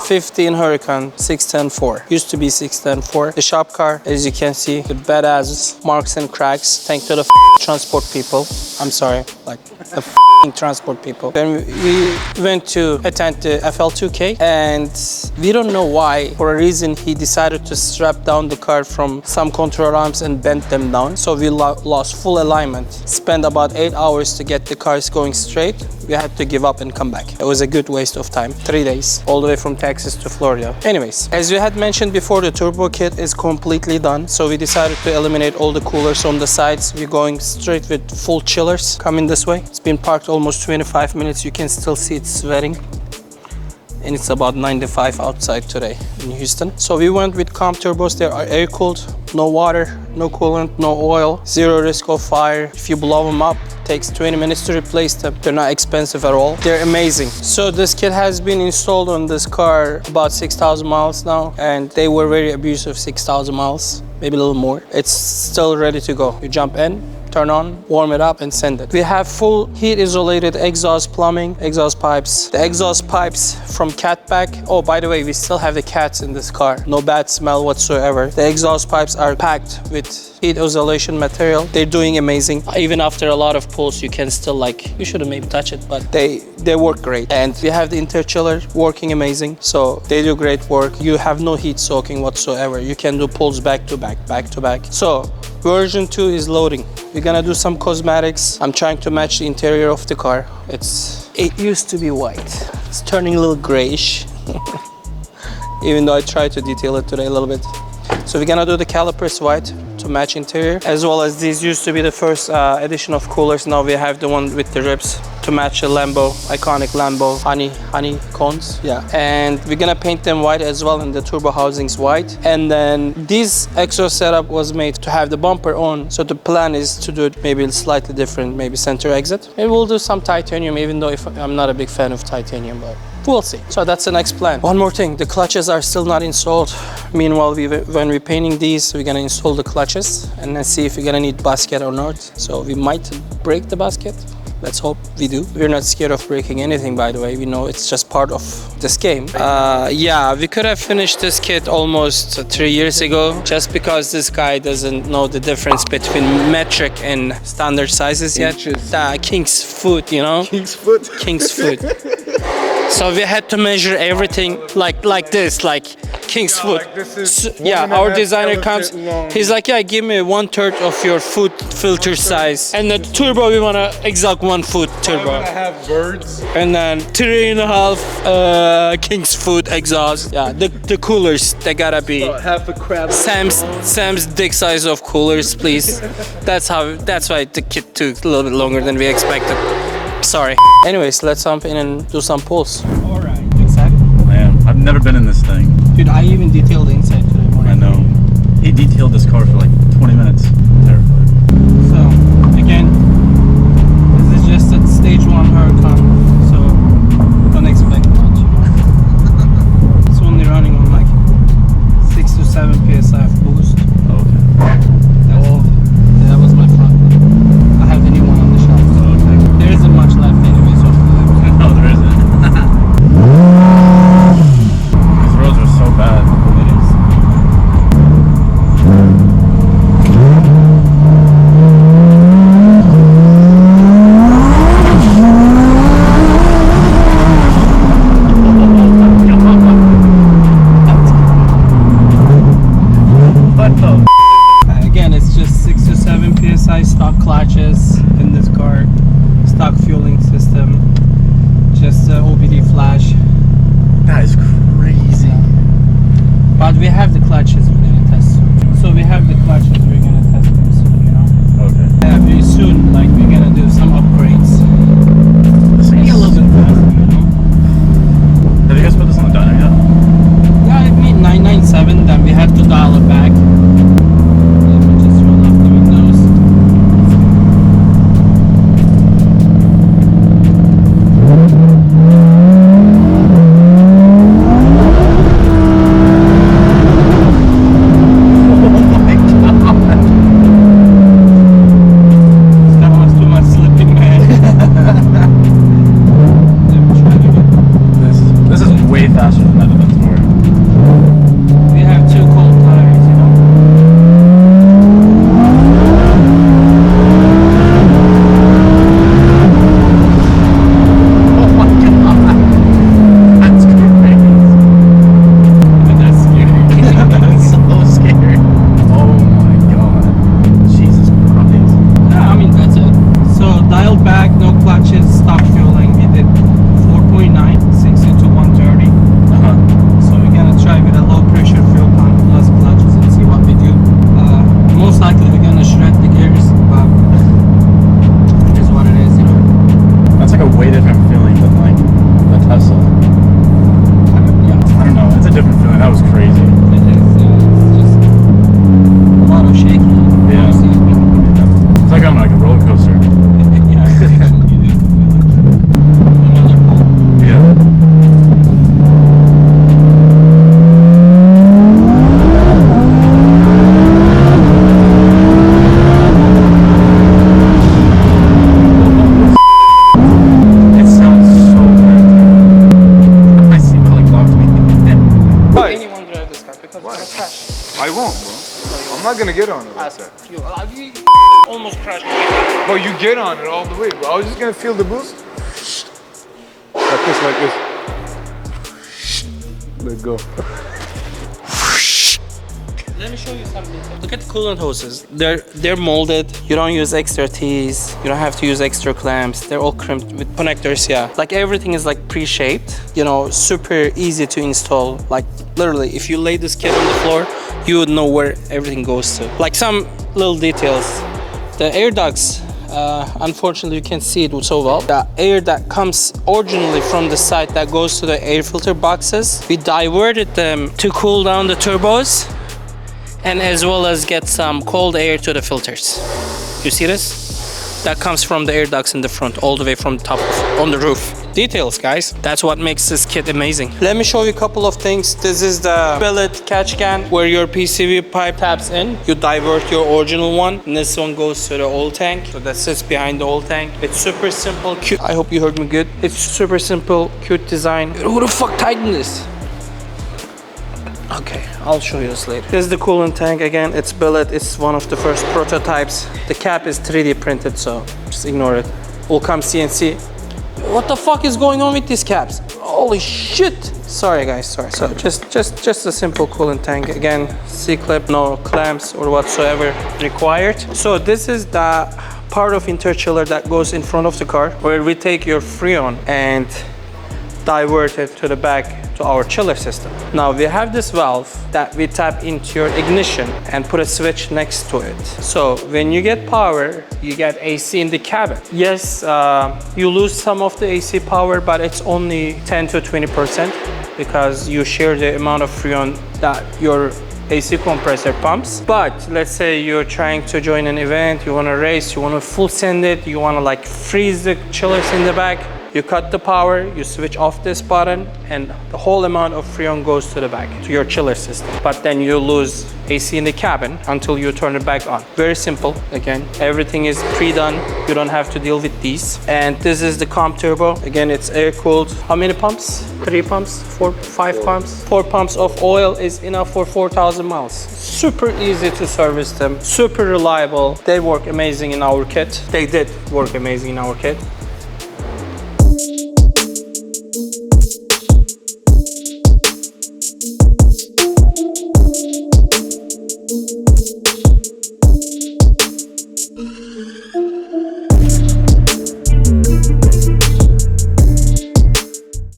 15 Huracan 610-4. Used to be 610-4. The shop car, as you can see, the badass marks and cracks. Thanks to the transport people. I'm sorry, like the transport people. Then we went to attend the FL2K, and we don't know why. For a reason, he decided to strap down the car from some control arms and bend them down. So we lost full alignment. Spent about 8 hours to get the cars going straight. We had to give up and come back. It was a good waste of time. 3 days, all the way from Texas to Florida. Anyways, as we had mentioned before, the turbo kit is completely done. So we decided to eliminate all the coolers on the sides. We're going straight with full chillers coming this way. It's been parked almost 25 minutes. You can still see it sweating. And it's about 95 outside today in Houston. So we went with comp turbos. They are air cooled, no water, no coolant, no oil, zero risk of fire. If you blow them up, it takes 20 minutes to replace them. They're not expensive at all. They're amazing. So this kit has been installed on this car about 6,000 miles now, and they were very abusive 6,000 miles, maybe a little more. It's still ready to go. You jump in, turn on, warm it up, and send it. We have full heat isolated exhaust plumbing, exhaust pipes. The exhaust pipes from Catback. Oh, by the way, we still have the cats in this car. No bad smell whatsoever. The exhaust pipes are packed with heat isolation material. They're doing amazing. Even after a lot of pulls, you can still you shouldn't maybe touch it, but they work great. And we have the interchiller working amazing. So they do great work. You have no heat soaking whatsoever. You can do pulls back to back, back to back. So version 2 is loading. We're gonna do some cosmetics. I'm trying to match the interior of the car. It used to be white. It's turning a little grayish. Even though I tried to detail it today a little bit. So we're gonna do the calipers white to match interior, as well as these used to be the first edition of coolers. Now we have the one with the ribs to match a Lambo, iconic Lambo honey cones. Yeah, and we're gonna paint them white as well, and the turbo housings white. And then this exhaust setup was made to have the bumper on. So the plan is to do it maybe slightly different, maybe center exit. Maybe we'll do some titanium, even though I'm not a big fan of titanium, but we'll see. So that's the next plan. One more thing, the clutches are still not installed. Meanwhile, when we're painting these, we're gonna install the clutches and then see if we're gonna need basket or not. So we might break the basket. Let's hope we do. We're not scared of breaking anything, by the way. We know it's just part of this game. Yeah, we could have finished this kit almost 3 years ago, just because this guy doesn't know the difference between metric and standard sizes yet. King's foot, you know? King's foot. King's foot. So we had to measure everything like this, like King's foot. Like this is So, yeah, our designer comes. He's like, yeah, give me 1/3 of your foot filter size. And the turbo, we want to exact 1 foot turbo. I'm gonna have birds. And then 3.5 King's foot exhaust. Yeah, the coolers, they gotta be Half a crab. Sam's dick size of coolers, please. That's why the kit took a little bit longer than we expected. Sorry. Anyways, let's jump in and do some pulls. All right, excited? Man, I've never been in this thing. Dude, I even detailed the inside today morning. I know. He detailed this car for like 20 minutes. Terrified. So, again, this is just a stage 1 Huracan, so don't expect much. It's only running on like 6 to 7 PSI of boost. Okay. That was my front. I have the new one on the shelf. So Okay. there isn't much left anyway, so No, there isn't. These roads are so bad. it is. What the? Again, it's just 6 to 7 PSI stock clutches in this car, stock fueling system, just OBD flash. That is crazy. But we have the clutches we're gonna test soon. So we have the clutches we're gonna test them soon, you know? Okay. Yeah, very soon, like we're gonna do some upgrades. This Make thing it a is... little bit faster, you know? Have you guys put this on the dyno yet? Yeah, I mean 997, then we had to dial it back. Let me just roll up the windows. Oh my god. Why? I won't, bro. I'm not gonna get on it like that. You almost crashed. Bro, you get on it all the way, bro. I was just gonna feel the boost. Like this, like this. Let go. Let me show you something. Look at the coolant hoses. They're molded. You don't use extra tees. You don't have to use extra clamps. They're all crimped with connectors, yeah. Like everything is like pre-shaped, you know, super easy to install. Like literally, if you lay this kit on the floor, you would know where everything goes to. Like some little details. The air ducts, unfortunately you can't see it so well. The air that comes originally from the side that goes to the air filter boxes, we diverted them to cool down the turbos and as well as get some cold air to the filters. You see this? That comes from the air ducts in the front, all the way from top on the roof. Details, guys. That's what makes this kit amazing. Let me show you a couple of things. This is the billet catch can where your PCV pipe taps in. You divert your original one, and this one goes to the oil tank. So that sits behind the oil tank. It's super simple, cute. I hope you heard me good. It's super simple, cute design. Who the fuck tightened this? Okay, I'll show you this later. This is the coolant tank again. It's billet. It's one of the first prototypes. The cap is 3D printed, so just ignore it. Will come CNC. What the fuck is going on with these caps? Holy shit! Sorry guys, sorry. So just a simple coolant tank. Again, C-clip, no clamps or whatsoever required. So this is the part of interchiller that goes in front of the car where we take your Freon and divert it to the back to our chiller system. Now we have this valve that we tap into your ignition and put a switch next to it. So when you get power, you get AC in the cabin. Yes, you lose some of the AC power, but it's only 10 to 20% because you share the amount of Freon that your AC compressor pumps. But let's say you're trying to join an event, you want to race, you want to full send it, you want to like freeze the chillers in the back. You cut the power, you switch off this button, and the whole amount of Freon goes to the back, to your chiller system. But then you lose AC in the cabin until you turn it back on. Very simple, again. Everything is pre-done. You don't have to deal with these. And this is the comp turbo. Again, it's air-cooled. How many pumps? 3 pumps? 4, 5 pumps? 4 pumps of oil is enough for 4,000 miles. Super easy to service them. Super reliable. They work amazing in our kit. They did work amazing in our kit.